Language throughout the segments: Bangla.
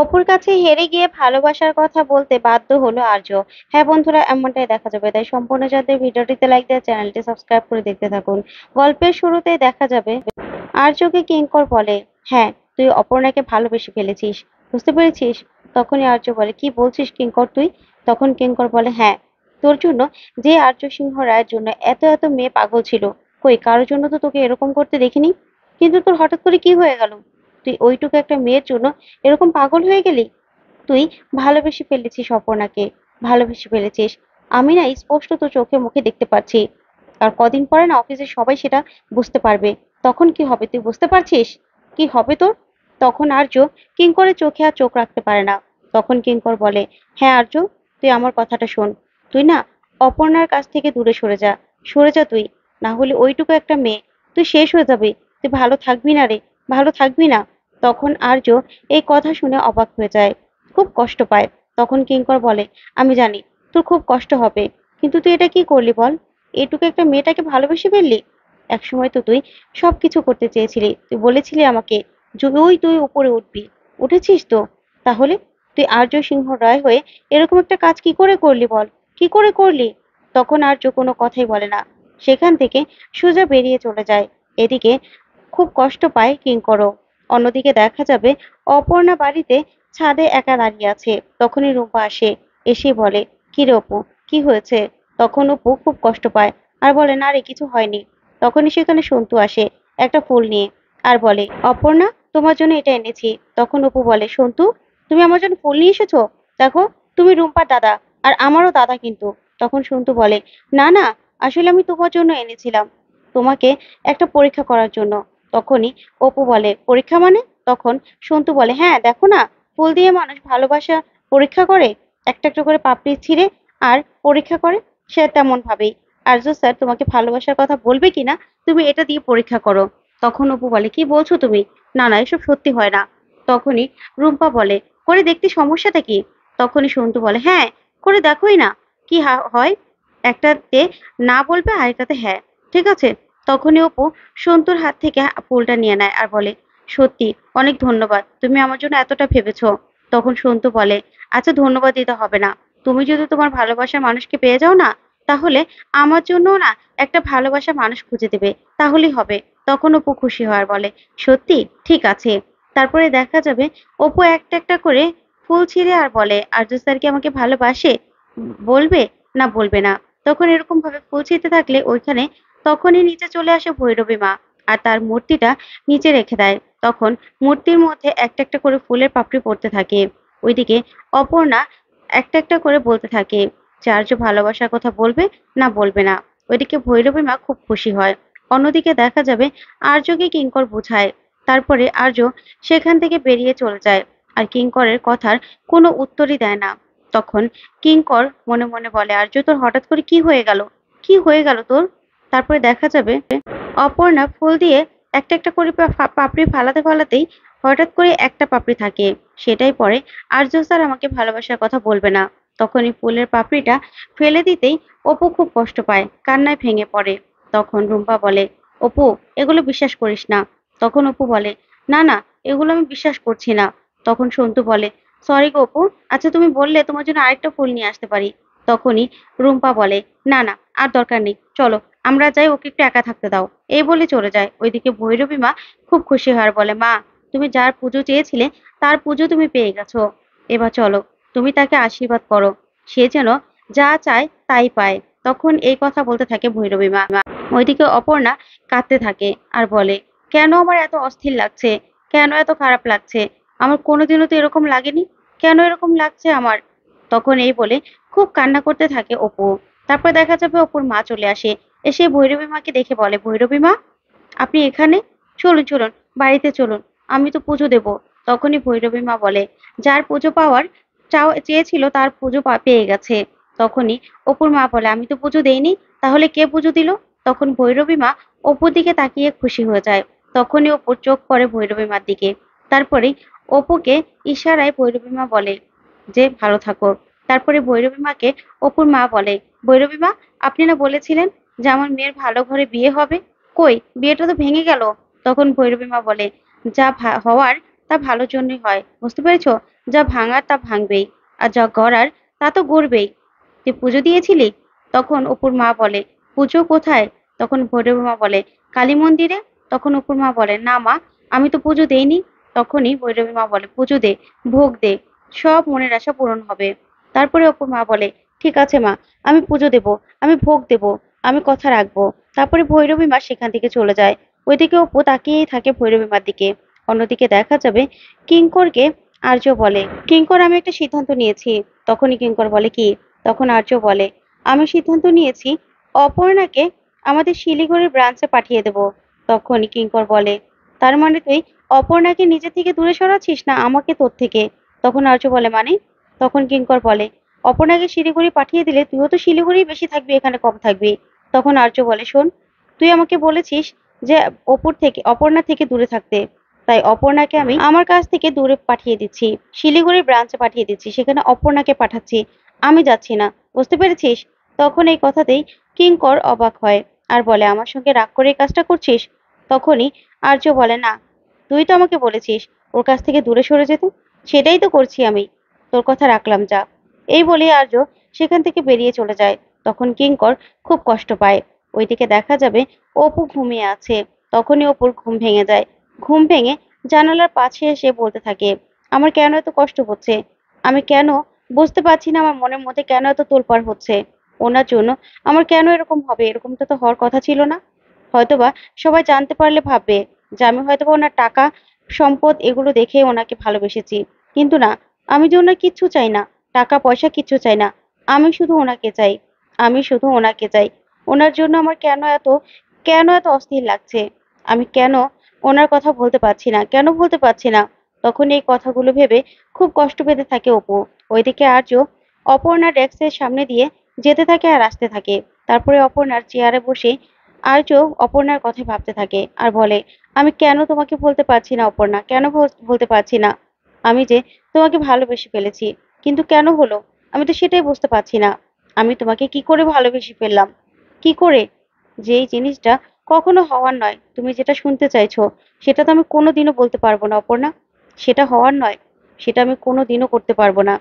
অপুর কাছে হেরে গিয়ে ভালোবাসার কথা বলতে বাধ্য হলো আর্য। হ্যাঁ বন্ধুরা, এমনটাই দেখা যাবে, তাই সম্পূর্ণ জানতে ভিডিওটিতে লাইক দিয়ে চ্যানেলটি সাবস্ক্রাইব করে দেখতে থাকুন। গল্পের শুরুতেই দেখা যাবে আর্যকে কিঙ্কর বলে, হ্যাঁ তুই অপর্ণাকে ভালোবেসে ফেলেছিস, বুঝতে পেরেছিস? তখনই আর্য বলে, কি বলছিস কিঙ্কর তুই? তখন কিঙ্কর বলে, হ্যাঁ, তোর জন্য। যে আর্য সিংহ রায়ের জন্য এত এত মেয়ে পাগল ছিল, কই কারোর জন্য তো তোকে এরকম করতে দেখিনি। কিন্তু তোর হঠাৎ করে কি হয়ে গেল? তুই ওইটুকু একটা মেয়ের জন্য এরকম পাগল হয়ে গেলি? তুই ভালোবেসে ফেলেছিস অপর্ণাকে, ভালোবেসে ফেলেছিস। আমি না স্পষ্ট তো চোখে মুখে দেখতে পাচ্ছি। আর কদিন পরে না অফিসের সবাই সেটা বুঝতে পারবে। তখন কি হবে তুই বুঝতে পারছিস? কি হবে তোর? তখন আর্য কিঙ্করের চোখে আর চোখ রাখতে পারে না। তখন কিঙ্কর বলে, হ্যাঁ আর্য, তুই আমার কথাটা শোন। তুই না অপর্ণার কাছ থেকে দূরে সরে যা, সরে যা তুই। না হলে ওইটুকু একটা মেয়ে, তুই শেষ হয়ে যাবি। তুই ভালো থাকবি না রে, ভালো থাকবি না। তখন আর্য এই কথা শুনে অবাক হয়ে যায়, খুব কষ্ট পায়। তখন কিঙ্কর বলে, আমি জানি তোর খুব কষ্ট হবে, কিন্তু তুই এটা কি করলি বল? এটুকু একটা মেয়েটাকে ভালোবেসে ফেললি। একসময় তো তুই সবকিছু করতে চেয়েছিলি, তুই বলেছিলি আমাকে যে তুই উপরে উঠবি, উঠেছিস তো। তাহলে তুই আর্য সিংহ রায় হয়ে এরকম একটা কাজ কি করে করলি বল? কি করে করলি? তখন আর্য কোনো কথাই বলে না, সেখান থেকে সোজা বেরিয়ে চলে যায়। এদিকে খুব কষ্ট পায় কিঙ্করও। অন্যদিকে দেখা যাবে অপর্ণা বাড়িতে ছাদে একা দাঁড়িয়ে আছে। তখনই রূপা আসে, এসে বলে, কি রে অপু, কি হয়েছে? তখন অপু খুব কষ্ট পায় আর বলে, না রে কিছু হয়নি। তখনই সেখানে সন্তু আসে একটা ফুল নিয়ে আর বলে, অপর্ণা তোমার জন্য এটা এনেছি। তখন অপু বলে, সন্তু তুমি আমার জন্য ফুল নিয়ে এসেছো? দেখো, তুমি রুম্পার দাদা আর আমারও দাদা কিন্তু। তখন সন্তু বলে, না না, আসলে আমি তোমার জন্য এনেছিলাম, তোমাকে একটা পরীক্ষা করার জন্য। তখনই অপু বলে, পরীক্ষা মানে? তখন সন্তু বলে, হ্যাঁ দেখো না, ফুল দিয়ে মানুষ ভালোবাসা পরীক্ষা করে, একটা একটা করে পাপড়ি ছিঁড়ে আর পরীক্ষা করে। সে তেমন ভাবেই আর্য স্যার তোমাকে ভালোবাসার কথা বলবে কিনা তুমি এটা দিয়ে পরীক্ষা করো। তখন অপু বলে, কি বলছো তুমি? না না, এসব সত্যি হয় না। তখনই রুম্পা বলে, করে দেখতে সমস্যাটা কি? তখনই সন্তু বলে, হ্যাঁ করে দেখোই না কি হয়। একটাতে না বলবে আর এটাতে হ্যাঁ, ঠিক আছে। তখনই অপু সন্তুর হাত থেকে ফুলটা নিয়ে নেয় আর বলে, সত্যি অনেক ধন্যবাদ, তুমি আমার জন্য এতটা ভেবেছো। তখন সন্তু বলে, আচ্ছা ধন্যবাদ দিতে হবে না, তুমি যদি তোমার ভালোবাসার মানুষকে পেয়ে যাও না, তাহলে আমার জন্য না একটা ভালোবাসা মানুষ খুঁজে দেবে, তাহলেই হবে। তখন অপু খুশি হয় আর বলে, সত্যি ঠিক আছে। তারপরে দেখা যাবে অপু একটা একটা করে ফুল ছিঁড়ে আর বলে, আর্য স্যার কি আমাকে ভালোবাসে? বলবে না বলবে না? তখন এরকম ভাবে ফুল ছিঁড়তে থাকলে ওইখানে তখনই নিচে চলে আসে ভৈরবী মা আর তার মূর্তিটা নিচে রেখে দেয়। তখন মূর্তির মধ্যে একটা একটা করে ফুলের পাপড়ি পড়তে থাকে। ওইদিকে অপর্ণা একটা একটা করে বলতে থাকে যে আর্য ভালোবাসার কথা বলবে না বলবে না। ওইদিকে ভৈরবী মা খুব খুশি হয়। অন্যদিকে দেখা যাবে আর্যকে কিঙ্কর বোঝায়। তারপরে আর্য সেখান থেকে বেরিয়ে চলে যায় আর কিঙ্করের কথার কোনো উত্তরই দেয় না। তখন কিঙ্কর মনে মনে বলে, আর্য তোর হঠাৎ করে কি হয়ে গেল? কি হয়ে গেল তোর? তারপরে দেখা যাবে অপর্ণা ফুল দিয়ে একটা একটা করে পাপড়ি ফালাতে ফালাতেই হঠাৎ করে একটা পাপড়ি থাকে, সেটাই পরে, আর্য স্যার আমাকে ভালোবাসার কথা বলবে না। তখনই ফুলের পাপড়িটা ফেলে দিতেই অপু খুব কষ্ট পায়, কান্নায় ভেঙে পড়ে। তখন রুম্পা বলে, অপু এগুলো বিশ্বাস করিস না। তখন অপু বলে, না না, এগুলো আমি বিশ্বাস করছি না। তখন সন্তু বলে, সরি গো অপু, আচ্ছা তুমি বললে তোমার জন্য আরেকটা ফুল নিয়ে আসতে পারি। তখনই রুম্পা বলে, না না, আর দরকার নেই, চলো আমরা যাই, ওকে একটু একা থাকতে দাও। এই বলে চলে যায়। ওইদিকে ভৈরবী মা খুব খুশি হয় আর বলে, মা তুমি যার পুজো চেয়েছিলে তার পুজো তুমি পেয়ে গেছো, এবার চলো তুমি তাকে আশীর্বাদ করো, সে যেন যা চায় তাই পায়। তখন এই কথা বলতে থাকে ভৈরবী মা। ওইদিকে অপর্ণা কাঁদতে থাকে আর বলে, কেন আমার এত অস্থির লাগছে, কেন এত খারাপ লাগছে? আমার কোনোদিনও তো এরকম লাগেনি, কেন এরকম লাগছে আমার? তখন এই বলে খুব কান্না করতে থাকে অপু। তারপর দেখা যাবে অপুর মা চলে আসে, এসে ভৈরবী মাকে দেখে বলে, ভৈরবী মা আপনি এখানে, চলুন চলুন বাড়িতে চলুন, আমি তো পুজো দেব। তখনই ভৈরবী মা বলে, যার পুজো পাওয়ার চেয়েছিল তার পুজো পেয়ে গেছে। তখনই অপুর মা বলে, আমি তো পুজো দেইনি, তাহলে কে পুজো দিল? তখন ভৈরবী মা অপুর দিকে তাকিয়ে খুশি হয়ে যায়। তখনই অপুর চোখ পড়ে ভৈরবী মার দিকে। তারপরে অপুকে ইশারায় ভৈরবী মা বলে যে ভালো থাকো। তারপরে ভৈরবী মাকে অপুর মা বলে, ভৈরবী মা আপনি না বলেছিলেন যে আমার মেয়ের ভালো ঘরে বিয়ে হবে, কই বিয়েটা তো ভেঙে গেল। তখন ভৈরবী মা বলে, যা হওয়ার তা ভালোর জন্যই হয়, বুঝতে পেরেছো? যা ভাঙার তা ভাঙবেই, আর যা গড়ার তা তো গড়বেই। তুই পুজো দিয়েছিলি? তখন অপুর মা বলে, পুজো কোথায়? তখন ভৈরবী মা বলে, কালী মন্দিরে। তখন অপুর মা বলে, না মা, আমি তো পুজো দেইনি। তখনই ভৈরবী মা বলে, পুজো দে, ভোগ দে, সব মনের আশা পূরণ হবে। তারপরে অপুর মা বলে, ঠিক আছে মা, আমি পুজো দেব, আমি ভোগ দেব, আমি কথা রাখবো। তারপরে ভৈরবী মা সেখান থেকে চলে যায়। ওইদিকে অপু তাকিয়েই থাকে ভৈরবী মার দিকে। অন্যদিকে দেখা যাবে কিঙ্করকে আর্য বলে, কিঙ্কর, আমি একটা সিদ্ধান্ত নিয়েছি। তখনই কিঙ্কর বলে, কি? তখন আর্য বলে, আমি সিদ্ধান্ত নিয়েছি অপর্ণাকে আমাদের শিলিগুড়ির ব্রাঞ্চে পাঠিয়ে দেব। তখনই কিঙ্কর বলে, তার মানে তুই অপর্ণাকে নিজে থেকে দূরে সরাচ্ছিস, না আমাকে তোর থেকে? তখন আর্য বলে, মানে? তখন কিঙ্কর বলে, অপর্ণাকে শিলিগুড়ি পাঠিয়ে দিলে তুইও তো শিলিগুড়ি বেশি থাকবি, এখানে কম থাকবি। তখন আর্য বলে, শোন, তুই আমাকে বলেছিস যে অপর্ণা থেকে দূরে থাকতে, তাই অপর্ণাকে আমি আমার কাছ থেকে দূরে পাঠিয়ে দিচ্ছি, শিলিগুড়ির ব্রাঞ্চে পাঠিয়ে দিচ্ছি, সেখানে অপর্ণাকে পাঠাচ্ছি, আমি যাচ্ছি না। বুঝতে পেরেছিস? তখন এই কথাতেই কিঙ্কর অবাক হয় আর বলে, আমার সঙ্গে রাগ করে এই কাজটা করছিস? তখনই আর্য বলে, না, তুই তো আমাকে বলেছিস ওর কাছ থেকে দূরে সরে যেতে, সেটাই তো করছি আমি, তোর কথা রাখলাম, যা। এই বলে আর্য সেখান থেকে বেরিয়ে চলে যায়। তখন কিঙ্কর খুব কষ্ট পায়। ওইদিকে দেখা যাবে অপু ঘুমিয়ে আছে। তখনই অপুর ঘুম ভেঙে যায়। ঘুম ভেঙে জানালার পাশে এসে বলতে থাকে, আমার কেন এত কষ্ট হচ্ছে, আমি কেন বুঝতে পারছি না, আমার মনের মধ্যে কেন এত তোলপাড় হচ্ছে ওনার জন্য, আমার কেন এরকম হবে, এরকমটা তো হওয়ার কথা ছিল না। হয়তোবা সবাই জানতে পারলে ভাববে যে আমি হয়তোবা ওনার টাকা সম্পদ এগুলো দেখে ওনাকে ভালোবেসেছি, কিন্তু না, আমি যে ওনার কিচ্ছু চাই না, টাকা পয়সা কিচ্ছু চাই না, আমি শুধু ওনাকে চাই, আমি শুধু ওনাকে চাই। ওনার জন্য আমার কেন এত অস্থির লাগছে, আমি কেন ওনার কথা বলতে পারছি না, কেন বলতে পারছি না। তখন এই কথাগুলো ভেবে খুব কষ্ট পেতে থাকে অপু। ওইদিকে আর্য অপর্ণার ডেস্কের সামনে দিয়ে যেতে থাকে আর আসতে থাকে। তারপরে অপর্ণার চেয়ারে বসে আর্য অপর্ণার কথা ভাবতে থাকে আর বলে, আমি কেন তোমাকে বলতে পারছি না অপর্ণা, কেন বলতে পারছি না, আমি যে তোমাকে ভালোবেসে ফেলেছি, কিন্তু কেন হলো, আমি তো সেটাই বুঝতে পারছি না। আমি তোমাকে কি করে ভালোবেসে ফেললাম, কি করে? যেই জিনিসটা কখনো হওয়ার নয়, তুমি যেটা শুনতে চাইছো সেটা তো আমি কোনোদিনও বলতে পারবো না অপর্ণা, সেটা হওয়ার নয়, সেটা আমি কোনোদিনও করতে পারবো না,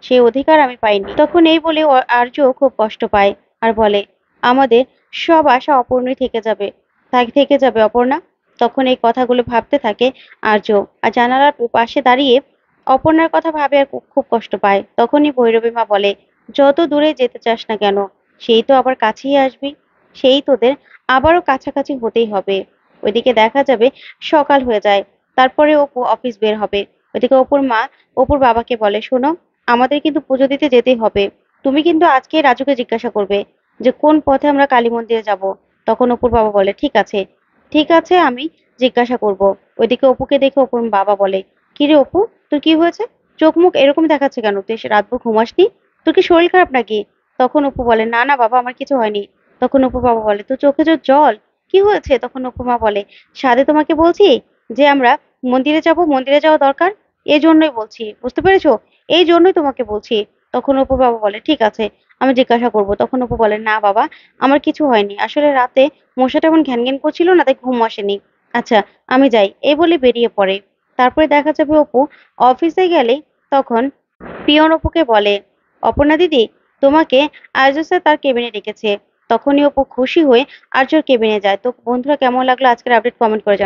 সেই অধিকার আমি পাইনি। তখন এই বলে আর্য খুব কষ্ট পায় আর বলে, আমাদের সব আশা অপূর্ণই থেকে যাবে, তাই থেকে যাবে অপর্ণা। তখন এই কথাগুলো ভাবতে থাকে আর্য, আর জানালার পাশে দাঁড়িয়ে অপর্ণার কথা ভাবে আর খুব কষ্ট পায়। তখনই ভৈরবী মা বলে, যত দূরে যেতে চাস না কেন, সেই তো আবার কাছেই আসবি, সেই তোদের আবারও কাছাকাছি হতেই হবে। ওইদিকে দেখা যাবে সকাল হয়ে যায়। তারপরে অপু অফিস বের হবে। ওইদিকে অপুর মা অপুর বাবাকে বলে, শোনো, আমাদের কিন্তু পুজো দিতে যেতেই হবে, তুমি কিন্তু আজকে রাজুকে জিজ্ঞাসা করবে যে কোন পথে আমরা কালী মন্দিরে যাব। তখন অপুর বাবা বলে, ঠিক আছে, ঠিক আছে, আমি জিজ্ঞাসা করব। ওইদিকে অপুকে দেখে অপুর বাবা বলে, কি রে অপু, তোর কি হয়েছে, চোখ মুখ এরকম দেখাচ্ছে কেন, তুই রাতভর ঘুমাসনি, তোর কি শরীর খারাপ নাকি? তখন অপু বলে, না না বাবা, আমার কিছু হয়নি। তখন অপুর বাবা বলে, তোর চোখে যে জল, কি হয়েছে? তখন অপুর মা বলে, সাধে তোমাকে বলছি যে আমরা মন্দিরে যাব, মন্দিরে যাওয়া দরকার, এই জন্যই বলছি, বুঝতে পেরেছো, এই জন্যই তোমাকে বলছি। তখন অপুর বাবা বলে, ঠিক আছে, আমি জিজ্ঞাসা করব। তখন অপু বলে, না বাবা, আমার কিছু হয়নি, আসলে রাতে মশাটা এমন ঘ্যান ঘ্যান করছিল না, তাই ঘুম আসেনি। আচ্ছা, আমি যাই, এই বলে বেরিয়ে পড়ে। তারপরে দেখা যাবে অপু অফিসে গেলে তখন পিয়ন অপুকে বলে, অপর্ণা দিদি, তোমাকে আর্য স্যার তার কেবিনে ডেকেছে। তখনই অপু খুশি হয়ে আর্যর কেবিনে যায়। তো বন্ধুরা, কেমন লাগলো আজকের আপডেট, কমেন্ট করে জানাও।